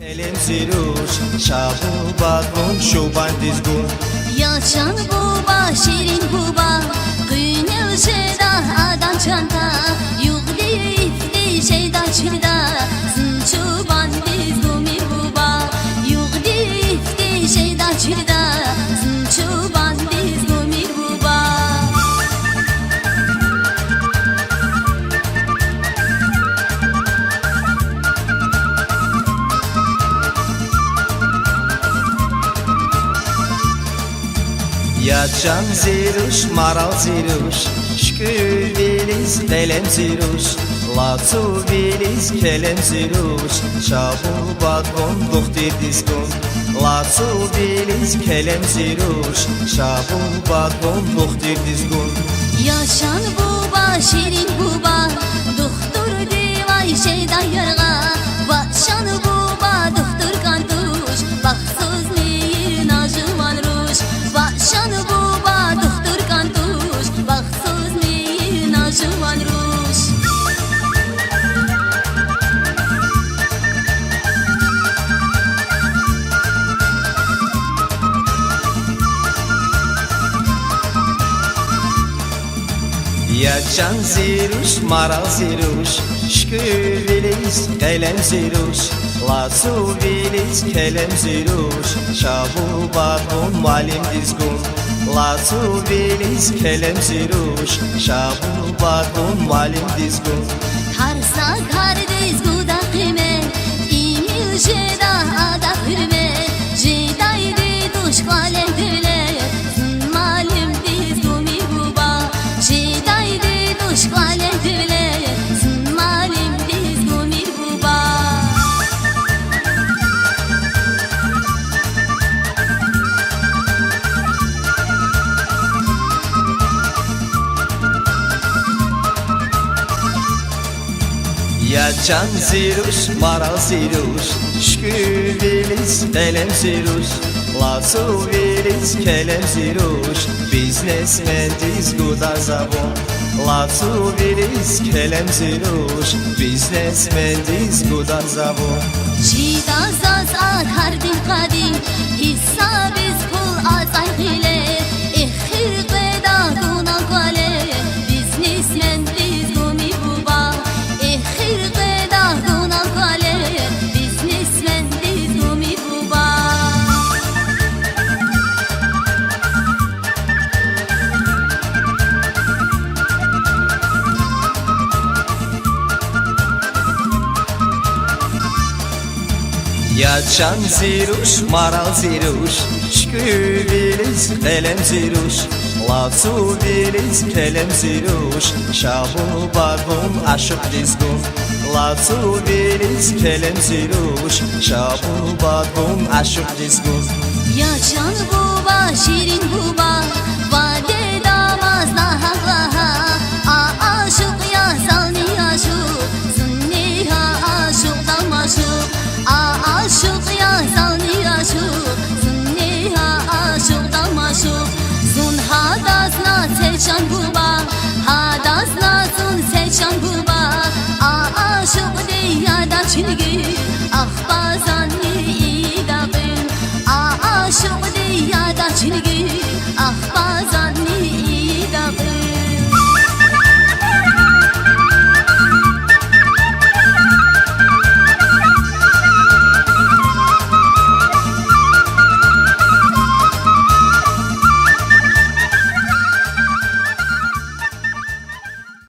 Elem ziruş, şabu bakun, şuban dizgun. Yaşan buba, şirin buba, kıyınıl şeyda, adam çanta, yuğli ifti şeyda çilda, zınçuban dizgumi buba, yuğli ifti şeyda çilda, zınçuban dizgumi buba. Yacan ziruş, maral ziruş, şkül biliz, elem ziruş, latsu biliz, kelem ziruş, şabu bakun, duhtir dizgun. Latsu biliz, kelem ziruş, şabu bakun, duhtir dizgun. Yaşan buba, şirin buba, doktor divay şeyda yarga, başan buba, doktor kantuş, baksız meyir najıman ruş, başan buba, doktor kantuş, baksız meyir najıman ruş. Yacan ziruş, maral ziruş, şkül biliz, elem ziruş, latsu biliz, kelem ziruş, şabu bakun, malim dizgun. Latsu biliz, kelem ziruş, şabu bakun, malim dizgun. Harsa kardeş guda kıymet, imil jeda ada hürmet, jedaydı duş kalem döle, malim dizgumi buba, jedaydı duş kalem döle, malim dizgumi buba. Yacan ziruş, maral ziruş, şkül biliz, elem ziruş, latsu biliz, kelem ziruş, biznesmen dizguda zabon. Latsu biliz, kelem ziruş, biznesmen dizguda zabon. Jida zaz akardim kadim, hissa biz kul azay gile, ehir qeda guna gale, biznesmen dizgumi buba, ehir qeda guna gale, biznesmen dizgumi buba. Yacan ziruş, maral ziruş, şkül biliz, elem ziruş, latsu biliz, kelem ziruş, şabu bakun, aşık dizgun. Latsu biliz, kelem ziruş, şabu bakun, aşık dizgun. Yaşan buba, şirin buba, vade damaz nahaklaha, aşık ya salni aşık, zınniha aşık damaşık, aşık ya salni aşık, zınniha aşık damaşık, zun hadasna seçan buba, hadasna zun seçan buba.